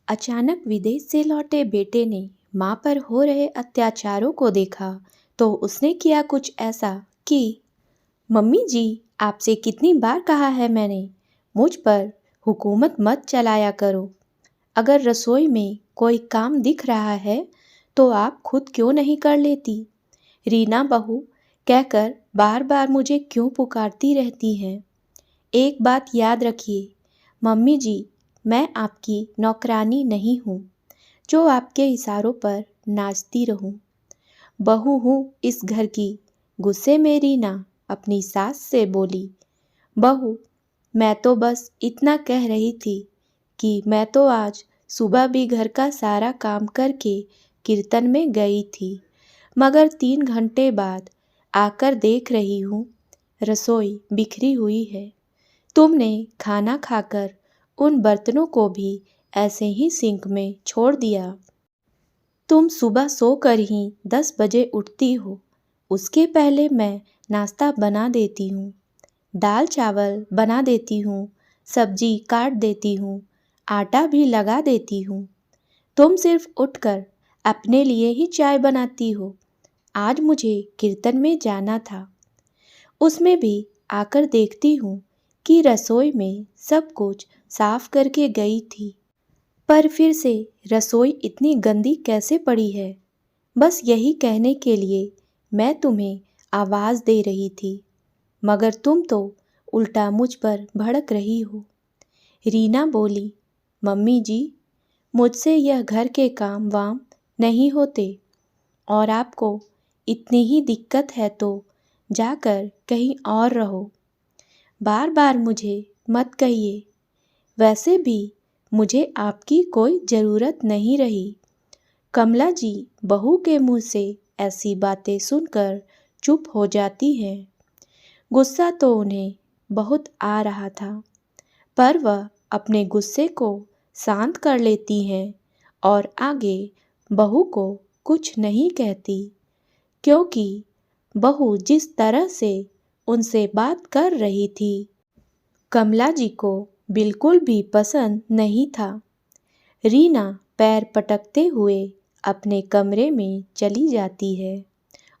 अचानक विदेश से लौटे बेटे ने माँ पर हो रहे अत्याचारों को देखा तो उसने किया कुछ ऐसा कि मम्मी जी, आपसे कितनी बार कहा है मैंने, मुझ पर हुकूमत मत चलाया करो। अगर रसोई में कोई काम दिख रहा है तो आप खुद क्यों नहीं कर लेती? रीना बहू कहकर बार बार मुझे क्यों पुकारती रहती हैं? एक बात याद रखिए मम्मी जी, मैं आपकी नौकरानी नहीं हूँ जो आपके इशारों पर नाचती रहूं। बहू हूँ इस घर की। गुस्से में रीना अपनी सास से बोली, बहू, मैं तो बस इतना कह रही थी कि मैं तो आज सुबह भी घर का सारा काम करके कीर्तन में गई थी, मगर 3 घंटे बाद आकर देख रही हूँ रसोई बिखरी हुई है। तुमने खाना खाकर उन बर्तनों को भी ऐसे ही सिंक में छोड़ दिया। तुम सुबह सोकर ही 10 बजे उठती हो। उसके पहले मैं नाश्ता बना देती हूँ, दाल चावल बना देती हूँ, सब्जी काट देती हूँ, आटा भी लगा देती हूँ। तुम सिर्फ उठकर अपने लिए ही चाय बनाती हो। आज मुझे कीर्तन में जाना था, उसमें भी आकर देखती हूँ कि रसोई में सब कुछ साफ करके गई थी, पर फिर से रसोई इतनी गंदी कैसे पड़ी है? बस यही कहने के लिए मैं तुम्हें आवाज़ दे रही थी, मगर तुम तो उल्टा मुझ पर भड़क रही हो। रीना बोली, मम्मी जी, मुझसे यह घर के काम वाम नहीं होते, और आपको इतनी ही दिक्कत है तो जाकर कहीं और रहो। बार बार मुझे मत कहिए, वैसे भी मुझे आपकी कोई ज़रूरत नहीं रही। कमला जी बहू के मुंह से ऐसी बातें सुनकर चुप हो जाती हैं। गुस्सा तो उन्हें बहुत आ रहा था, पर वह अपने गुस्से को शांत कर लेती हैं और आगे बहू को कुछ नहीं कहती, क्योंकि बहू जिस तरह से उनसे बात कर रही थी कमला जी को बिल्कुल भी पसंद नहीं था। रीना पैर पटकते हुए अपने कमरे में चली जाती है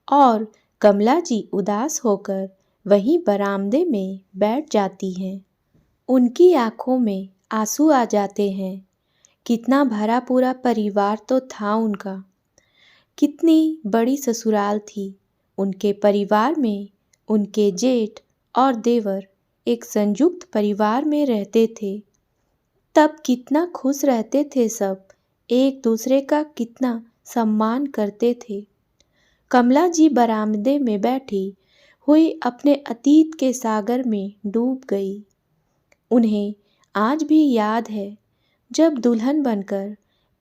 और कमला जी उदास होकर वहीं बरामदे में बैठ जाती हैं। उनकी आंखों में आंसू आ जाते हैं। कितना भरा पूरा परिवार तो था उनका। कितनी बड़ी ससुराल थी उनके परिवार में। उनके जेठ और देवर एक संयुक्त परिवार में रहते थे। तब कितना खुश रहते थे सब, एक दूसरे का कितना सम्मान करते थे। कमला जी बरामदे में बैठी हुई अपने अतीत के सागर में डूब गई। उन्हें आज भी याद है जब दुल्हन बनकर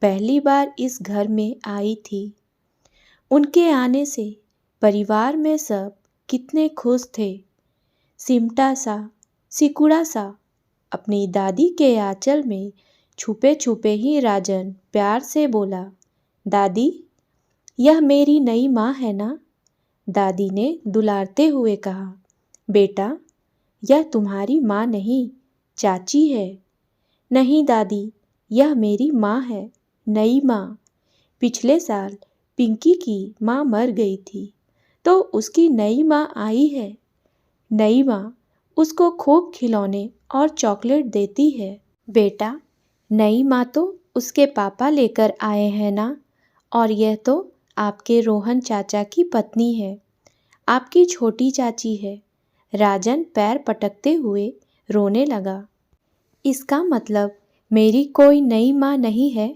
पहली बार इस घर में आई थी। उनके आने से परिवार में सब कितने खुश थे। सिमटा सा, सिकुड़ा सा अपनी दादी के आंचल में छुपे छुपे ही राजन प्यार से बोला, दादी, यह मेरी नई माँ है ना? दादी ने दुलारते हुए कहा, बेटा, यह तुम्हारी माँ नहीं, चाची है। नहीं दादी, यह मेरी माँ है, नई माँ। पिछले साल पिंकी की माँ मर गई थी तो उसकी नई माँ आई है। नई माँ उसको खूब खिलौने और चॉकलेट देती है। बेटा, नई माँ तो उसके पापा लेकर आए हैं ना, और यह तो आपके रोहन चाचा की पत्नी है, आपकी छोटी चाची है। राजन पैर पटकते हुए रोने लगा। इसका मतलब मेरी कोई नई माँ नहीं है?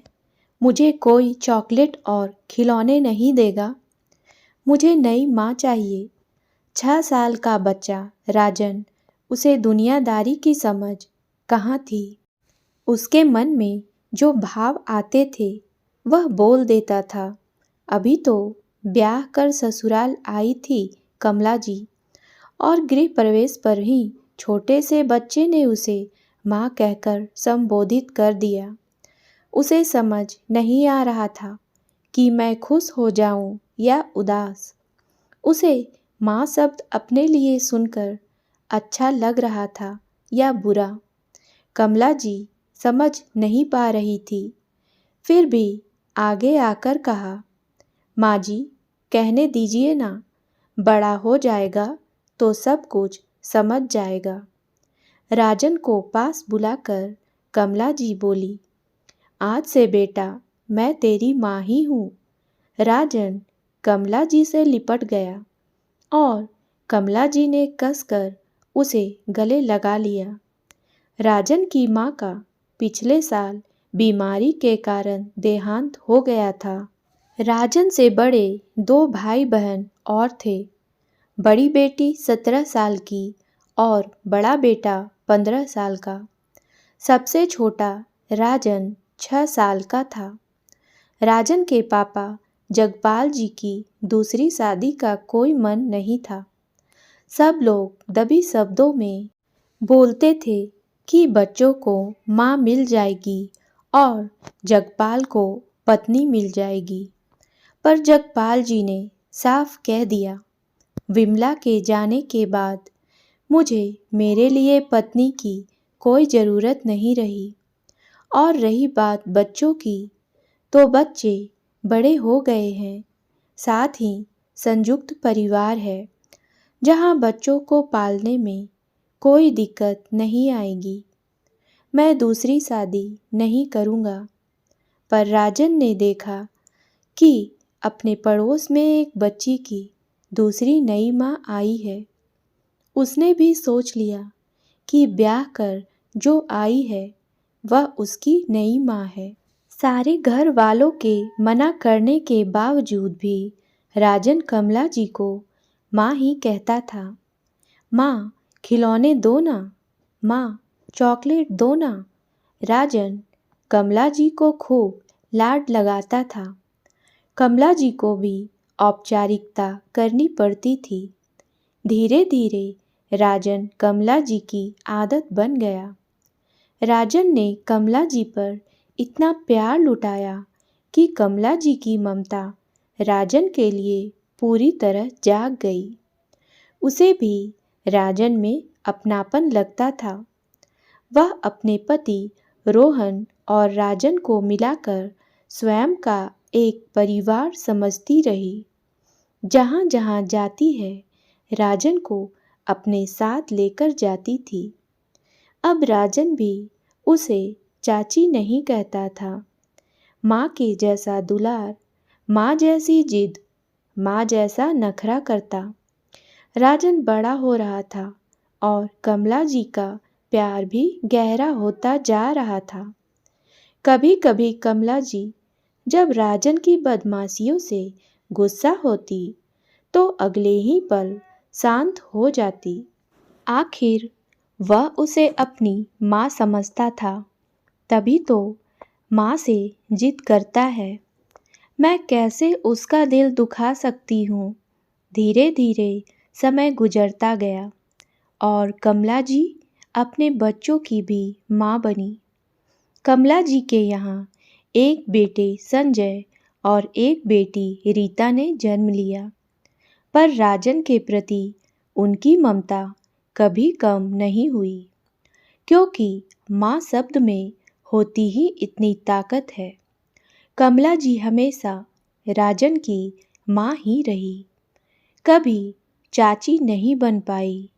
मुझे कोई चॉकलेट और खिलौने नहीं देगा? मुझे नई माँ चाहिए। 6 साल का बच्चा राजन, उसे दुनियादारी की समझ कहाँ थी? उसके मन में जो भाव आते थे वह बोल देता था। अभी तो ब्याह कर ससुराल आई थी कमला जी, और गृह प्रवेश पर ही छोटे से बच्चे ने उसे माँ कहकर संबोधित कर दिया। उसे समझ नहीं आ रहा था कि मैं खुश हो जाऊं या उदास। उसे माँ शब्द अपने लिए सुनकर अच्छा लग रहा था या बुरा। कमला जी समझ नहीं पा रही थी। फिर भी आगे आकर कहा, माँ जी, कहने दीजिए ना, बड़ा हो जाएगा तो सब कुछ समझ जाएगा। राजन को पास बुलाकर कमला जी बोली, आज से बेटा मैं तेरी माँ ही हूँ। राजन कमला जी से लिपट गया और कमला जी ने कसकर उसे गले लगा लिया। राजन की माँ का पिछले साल बीमारी के कारण देहांत हो गया था। राजन से बड़े 2 भाई बहन और थे। बड़ी बेटी 17 साल की और बड़ा बेटा 15 साल का। सबसे छोटा राजन 6 साल का था। राजन के पापा जगपाल जी की दूसरी शादी का कोई मन नहीं था। सब लोग दबी शब्दों में बोलते थे कि बच्चों को माँ मिल जाएगी और जगपाल को पत्नी मिल जाएगी। पर जगपाल जी ने साफ कह दिया, विमला के जाने के बाद मुझे मेरे लिए पत्नी की कोई ज़रूरत नहीं रही। और रही बात बच्चों की, तो बच्चे बड़े हो गए हैं। साथ ही संयुक्त परिवार है, जहाँ बच्चों को पालने में कोई दिक्कत नहीं आएगी। मैं दूसरी शादी नहीं करूँगा। पर राजन ने देखा कि अपने पड़ोस में एक बच्ची की दूसरी नई माँ आई है। उसने भी सोच लिया कि ब्याह कर जो आई है वह उसकी नई माँ है। सारे घर वालों के मना करने के बावजूद भी राजन कमला जी को माँ ही कहता था। माँ, खिलौने दो ना, माँ, चॉकलेट दो ना। राजन कमला जी को खूब लाड लगाता था। कमला जी को भी औपचारिकता करनी पड़ती थी। धीरे धीरे राजन कमला जी की आदत बन गया। राजन ने कमला जी पर इतना प्यार लुटाया कि कमला जी की ममता राजन के लिए पूरी तरह जाग गई। उसे भी राजन में अपनापन लगता था। वह अपने पति रोहन और राजन को मिलाकर स्वयं का एक परिवार समझती रही। जहाँ जहाँ जाती है, राजन को अपने साथ लेकर जाती थी। अब राजन भी उसे चाची नहीं कहता था। माँ के जैसा दुलार, माँ जैसी जिद, माँ जैसा नखरा करता। राजन बड़ा हो रहा था और कमला जी का प्यार भी गहरा होता जा रहा था। कभी कभी कमला जी जब राजन की बदमाशियों से गुस्सा होती तो अगले ही पल शांत हो जाती। आखिर वह उसे अपनी माँ समझता था, तभी तो माँ से जिद करता है। मैं कैसे उसका दिल दुखा सकती हूँ। धीरे धीरे समय गुजरता गया और कमला जी अपने बच्चों की भी माँ बनी। कमला जी के यहाँ एक बेटे संजय और एक बेटी रीता ने जन्म लिया। पर राजन के प्रति उनकी ममता कभी कम नहीं हुई, क्योंकि माँ शब्द में होती ही इतनी ताकत है। कमला जी हमेशा राजन की माँ ही रही, कभी चाची नहीं बन पाई।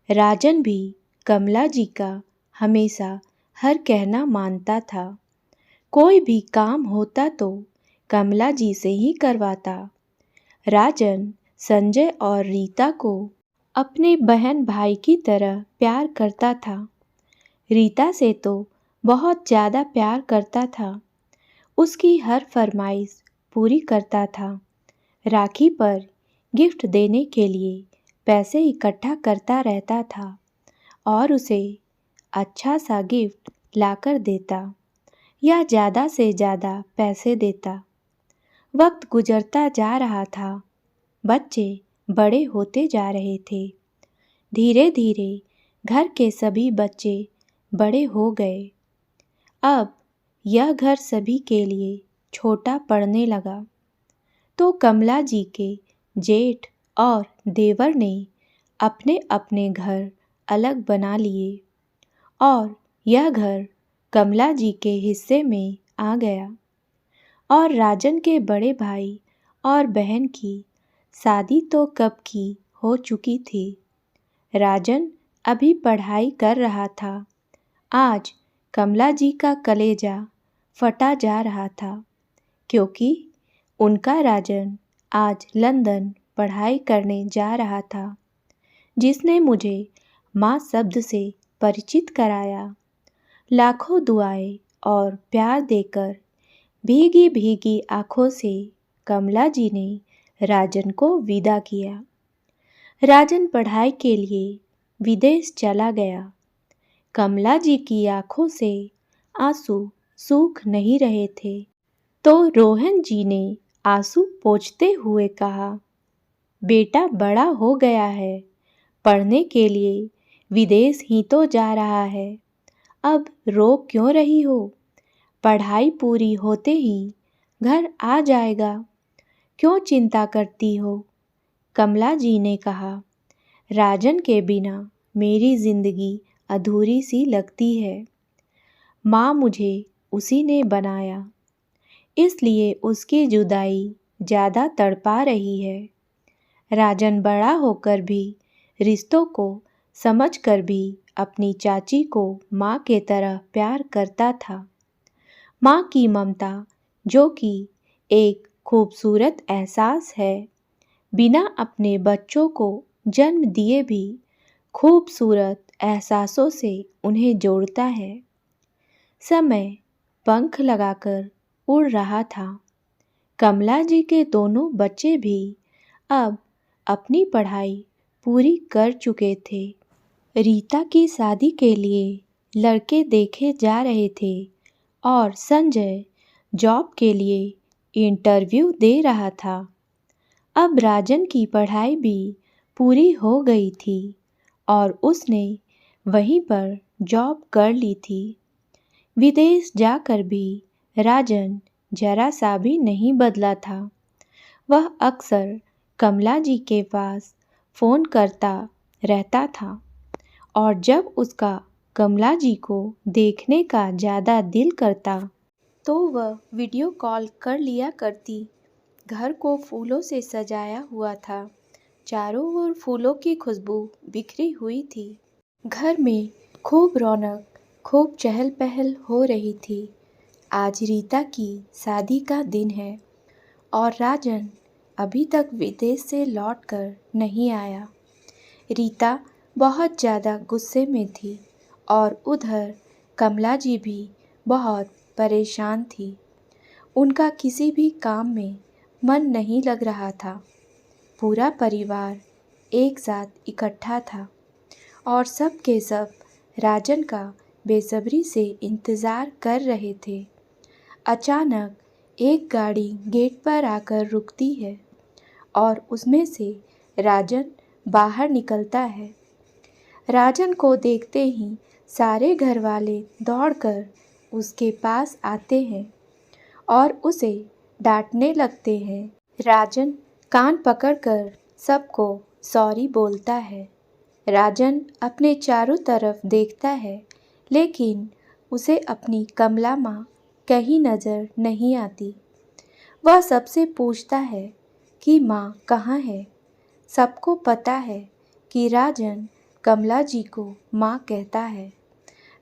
राजन भी कमला जी का हमेशा हर कहना मानता था। कोई भी काम होता तो कमला जी से ही करवाता। राजन संजय और रीता को अपने बहन भाई की तरह प्यार करता था। रीता से तो बहुत ज़्यादा प्यार करता था। उसकी हर फरमाइश पूरी करता था। राखी पर गिफ्ट देने के लिए पैसे इकट्ठा करता रहता था और उसे अच्छा सा गिफ्ट लाकर देता या ज़्यादा से ज़्यादा पैसे देता। वक्त गुजरता जा रहा था। बच्चे बड़े होते जा रहे थे। धीरे धीरे घर के सभी बच्चे बड़े हो गए। अब यह घर सभी के लिए छोटा पड़ने लगा। तो कमला जी के जेठ और देवर ने अपने अपने घर अलग बना लिए और यह घर कमला जी के हिस्से में आ गया। और राजन के बड़े भाई और बहन की शादी तो कब की हो चुकी थी। राजन अभी पढ़ाई कर रहा था। आज कमला जी का कलेजा फटा जा रहा था, क्योंकि उनका राजन आज लंदन पढ़ाई करने जा रहा था, जिसने मुझे माँ शब्द से परिचित कराया। लाखों दुआएं और प्यार देकर भीगी भीगी आंखों से कमला जी ने राजन को विदा किया। राजन पढ़ाई के लिए विदेश चला गया। कमला जी की आंखों से आंसू सूख नहीं रहे थे, तो रोहन जी ने आंसू पोंछते हुए कहा, बेटा बड़ा हो गया है, पढ़ने के लिए विदेश ही तो जा रहा है, अब रो क्यों रही हो? पढ़ाई पूरी होते ही घर आ जाएगा, क्यों चिंता करती हो? कमला जी ने कहा, राजन के बिना मेरी जिंदगी अधूरी सी लगती है। माँ मुझे उसी ने बनाया, इसलिए उसकी जुदाई ज़्यादा तड़पा रही है। राजन बड़ा होकर भी रिश्तों को समझकर भी अपनी चाची को माँ के तरह प्यार करता था। माँ की ममता, जो कि एक खूबसूरत एहसास है, बिना अपने बच्चों को जन्म दिए भी खूबसूरत एहसासों से उन्हें जोड़ता है। समय पंख लगाकर उड़ रहा था। कमला जी के दोनों बच्चे भी अब अपनी पढ़ाई पूरी कर चुके थे। रीता की शादी के लिए लड़के देखे जा रहे थे और संजय जॉब के लिए इंटरव्यू दे रहा था। अब राजन की पढ़ाई भी पूरी हो गई थी और उसने वहीं पर जॉब कर ली थी। विदेश जाकर भी राजन जरा सा भी नहीं बदला था। वह अक्सर कमला जी के पास फ़ोन करता रहता था और जब उसका कमला जी को देखने का ज़्यादा दिल करता तो वह वीडियो कॉल कर लिया करती। घर को फूलों से सजाया हुआ था। चारों ओर फूलों की खुशबू बिखरी हुई थी। घर में खूब रौनक, खूब चहल पहल हो रही थी। आज रीता की शादी का दिन है और राजन अभी तक विदेश से लौटकर नहीं आया। रीता बहुत ज़्यादा गुस्से में थी और उधर कमला जी भी बहुत परेशान थी। उनका किसी भी काम में मन नहीं लग रहा था। पूरा परिवार एक साथ इकट्ठा था और सब के सब राजन का बेसब्री से इंतज़ार कर रहे थे। अचानक एक गाड़ी गेट पर आकर रुकती है और उसमें से राजन बाहर निकलता है। राजन को देखते ही सारे घर वाले दौड़कर उसके पास आते हैं और उसे डांटने लगते हैं। राजन कान पकड़कर सबको सॉरी बोलता है। राजन अपने चारों तरफ देखता है, लेकिन उसे अपनी कमला माँ कहीं नज़र नहीं आती। वह सबसे पूछता है कि माँ कहाँ है। सबको पता है कि राजन कमला जी को माँ कहता है,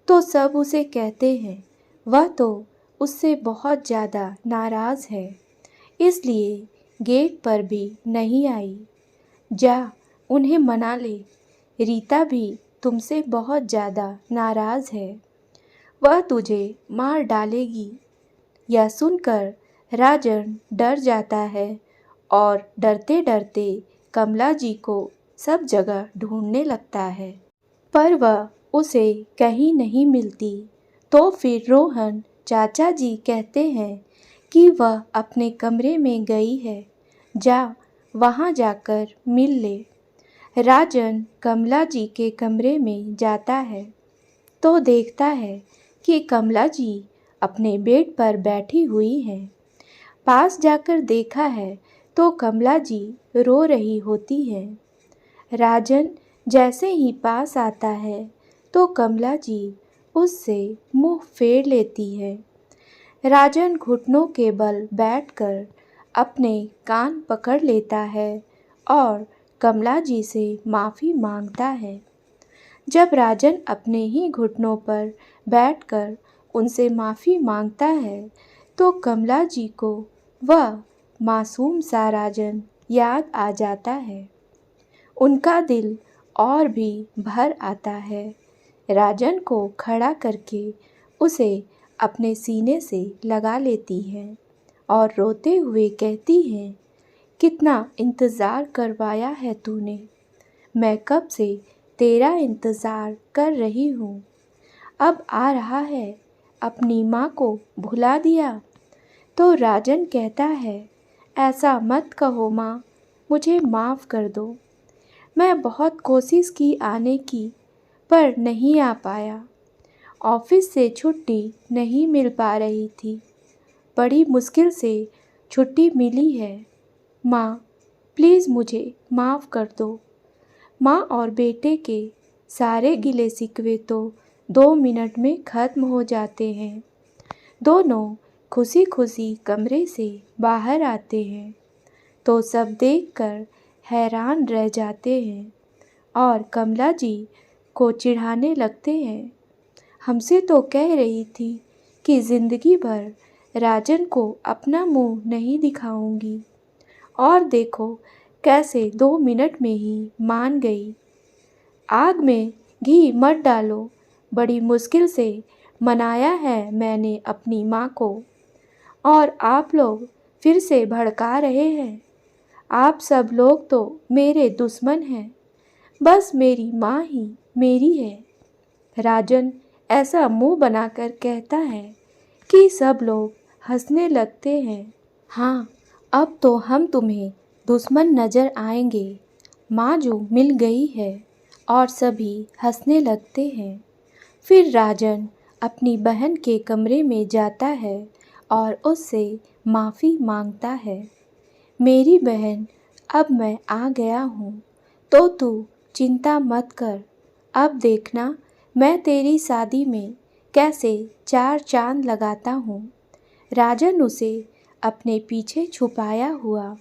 तो सब उसे कहते हैं वह तो उससे बहुत ज़्यादा नाराज़ है, इसलिए गेट पर भी नहीं आई। जा उन्हें मना ले, रीता भी तुमसे बहुत ज़्यादा नाराज़ है, वह तुझे मार डालेगी। यह सुनकर राजन डर जाता है और डरते डरते कमला जी को सब जगह ढूंढने लगता है, पर वह उसे कहीं नहीं मिलती। तो फिर रोहन चाचा जी कहते हैं कि वह अपने कमरे में गई है, जा वहाँ जाकर मिल ले। राजन कमला जी के कमरे में जाता है तो देखता है कि कमला जी अपने बेड पर बैठी हुई हैं। पास जाकर देखा है तो कमला जी रो रही होती हैं। राजन जैसे ही पास आता है तो कमला जी उससे मुंह फेर लेती है। राजन घुटनों के बल बैठकर अपने कान पकड़ लेता है और कमला जी से माफ़ी मांगता है। जब राजन अपने ही घुटनों पर बैठकर उनसे माफ़ी मांगता है तो कमला जी को वह मासूम सा राजन याद आ जाता है। उनका दिल और भी भर आता है। राजन को खड़ा करके उसे अपने सीने से लगा लेती हैं और रोते हुए कहती हैं, कितना इंतज़ार करवाया है तूने, मैं कब से तेरा इंतज़ार कर रही हूँ। अब आ रहा है, अपनी माँ को भुला दिया। तो राजन कहता है, ऐसा मत कहो माँ, मुझे माफ़ कर दो। मैं बहुत कोशिश की आने की, पर नहीं आ पाया। ऑफिस से छुट्टी नहीं मिल पा रही थी। बड़ी मुश्किल से छुट्टी मिली है। माँ, प्लीज़ मुझे माफ़ कर दो। माँ और बेटे के सारे गिले शिकवे तो 2 मिनट में ख़त्म हो जाते हैं। दोनों खुशी खुशी कमरे से बाहर आते हैं तो सब देखकर हैरान रह जाते हैं और कमला जी को चिढ़ाने लगते हैं। हमसे तो कह रही थी कि ज़िंदगी भर राजन को अपना मुंह नहीं दिखाऊंगी, और देखो कैसे 2 मिनट में ही मान गई। आग में घी मत डालो, बड़ी मुश्किल से मनाया है मैंने अपनी माँ को, और आप लोग फिर से भड़का रहे हैं। आप सब लोग तो मेरे दुश्मन हैं, बस मेरी माँ ही मेरी है। राजन ऐसा मुंह बनाकर कहता है कि सब लोग हंसने लगते हैं। हाँ, अब तो हम तुम्हें दुश्मन नज़र आएंगे। माँ जो मिल गई है, और सभी हंसने लगते हैं। फिर राजन अपनी बहन के कमरे में जाता है और उससे माफ़ी मांगता है। मेरी बहन, अब मैं आ गया हूँ, तो तू चिंता मत कर। अब देखना मैं तेरी शादी में कैसे 4 चांद लगाता हूँ। राजन उसे अपने पीछे छुपाया हुआ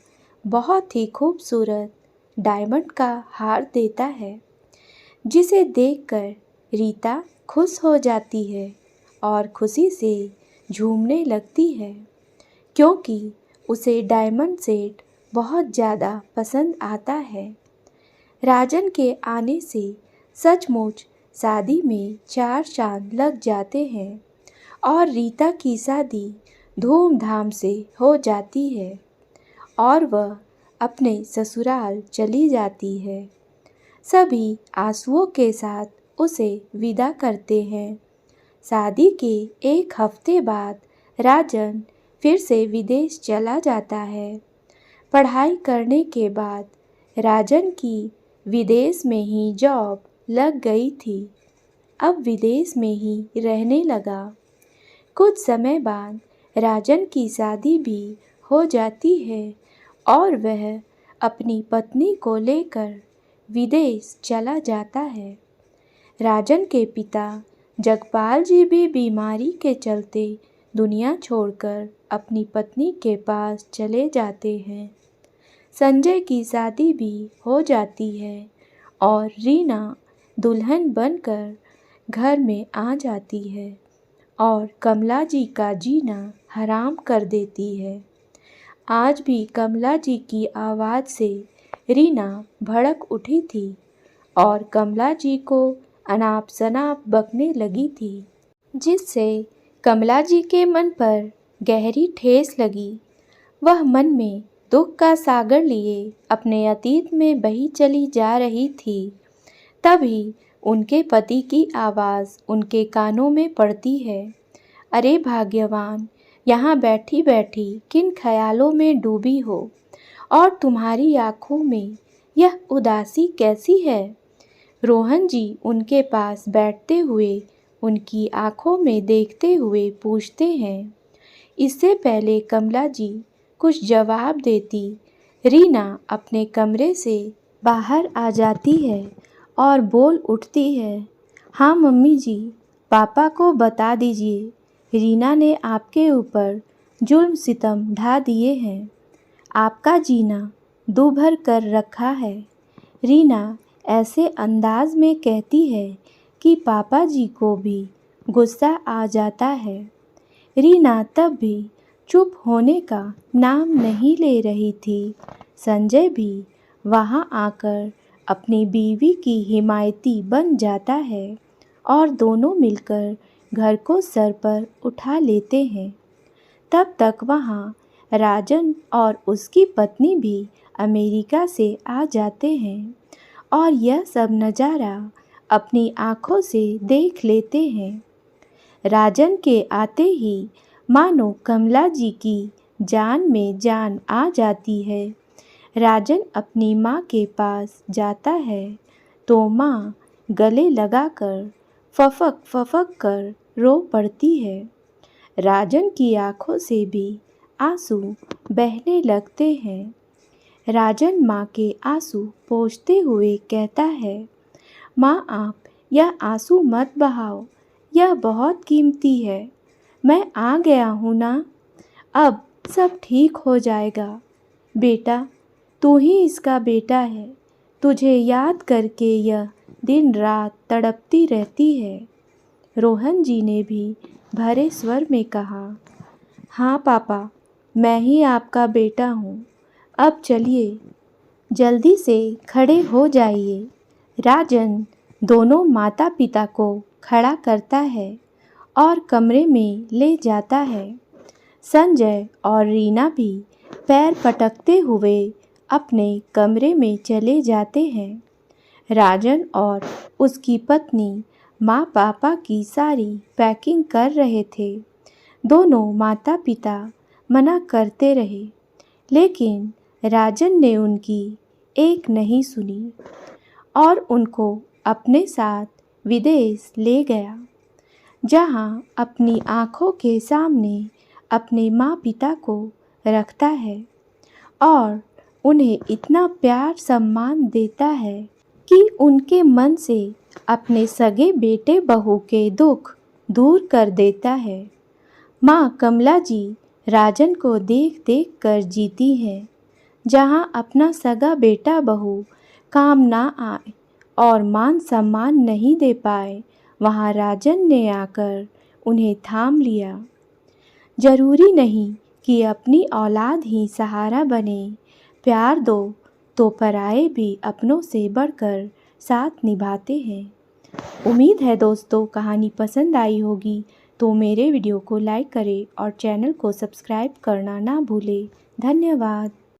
बहुत ही खूबसूरत डायमंड का हार देता है, जिसे देखकर रीता खुश हो जाती है और खुशी से झूमने लगती है, क्योंकि उसे डायमंड सेट बहुत ज़्यादा पसंद आता है। राजन के आने से सचमुच शादी में 4 चांद लग जाते हैं और रीता की शादी धूमधाम से हो जाती है और वह अपने ससुराल चली जाती है। सभी आंसुओं के साथ उसे विदा करते हैं। शादी के 1 हफ्ते बाद राजन फिर से विदेश चला जाता है। पढ़ाई करने के बाद राजन की विदेश में ही जॉब लग गई थी। अब विदेश में ही रहने लगा। कुछ समय बाद राजन की शादी भी हो जाती है और वह अपनी पत्नी को लेकर विदेश चला जाता है। राजन के पिता जगपाल जी भी बीमारी के चलते दुनिया छोड़कर अपनी पत्नी के पास चले जाते हैं। संजय की शादी भी हो जाती है और रीना दुल्हन बनकर घर में आ जाती है और कमला जी का जीना हराम कर देती है। आज भी कमला जी की आवाज़ से रीना भड़क उठी थी और कमला जी को अनाप शनाप बकने लगी थी, जिससे कमला जी के मन पर गहरी ठेस लगी। वह मन में दुख का सागर लिए अपने अतीत में बही चली जा रही थी। तभी उनके पति की आवाज़ उनके कानों में पड़ती है। अरे भाग्यवान, यहाँ बैठी बैठी किन ख्यालों में डूबी हो, और तुम्हारी आँखों में यह उदासी कैसी है। रोहन जी उनके पास बैठते हुए उनकी आँखों में देखते हुए पूछते हैं। इससे पहले कमला जी कुछ जवाब देती, रीना अपने कमरे से बाहर आ जाती है और बोल उठती है, हाँ मम्मी जी, पापा को बता दीजिए रीना ने आपके ऊपर जुल्म सितम ढा दिए हैं, आपका जीना दूभर कर रखा है। रीना ऐसे अंदाज में कहती है कि पापा जी को भी गुस्सा आ जाता है। रीना तब भी चुप होने का नाम नहीं ले रही थी। संजय भी वहाँ आकर अपनी बीवी की हिमायती बन जाता है और दोनों मिलकर घर को सर पर उठा लेते हैं। तब तक वहाँ राजन और उसकी पत्नी भी अमेरिका से आ जाते हैं और यह सब नज़ारा अपनी आँखों से देख लेते हैं। राजन के आते ही मानो कमला जी की जान में जान आ जाती है। राजन अपनी माँ के पास जाता है तो माँ गले लगाकर फफक फफक कर रो पड़ती है। राजन की आँखों से भी आंसू बहने लगते हैं। राजन माँ के आंसू पोंछते हुए कहता है, माँ आप यह आंसू मत बहाओ, यह बहुत कीमती है। मैं आ गया हूँ ना, अब सब ठीक हो जाएगा। बेटा तू ही इसका बेटा है, तुझे याद करके यह दिन रात तड़पती रहती है। रोहन जी ने भी भरे स्वर में कहा, हाँ पापा, मैं ही आपका बेटा हूँ। अब चलिए जल्दी से खड़े हो जाइए। राजन दोनों माता पिता को खड़ा करता है और कमरे में ले जाता है। संजय और रीना भी पैर पटकते हुए अपने कमरे में चले जाते हैं। राजन और उसकी पत्नी माँ पापा की सारी पैकिंग कर रहे थे। दोनों माता पिता मना करते रहे, लेकिन राजन ने उनकी एक नहीं सुनी और उनको अपने साथ विदेश ले गया, जहाँ अपनी आँखों के सामने अपने माँ पिता को रखता है और उन्हें इतना प्यार सम्मान देता है कि उनके मन से अपने सगे बेटे बहू के दुख दूर कर देता है। माँ कमला जी राजन को देख देख कर जीती हैं। जहाँ अपना सगा बेटा बहू काम ना आए और मान सम्मान नहीं दे पाए, वहाँ राजन ने आकर उन्हें थाम लिया। जरूरी नहीं कि अपनी औलाद ही सहारा बने, प्यार दो तो पराए भी अपनों से बढ़कर साथ निभाते हैं। उम्मीद है दोस्तों कहानी पसंद आई होगी, तो मेरे वीडियो को लाइक करें और चैनल को सब्सक्राइब करना ना भूलें। धन्यवाद।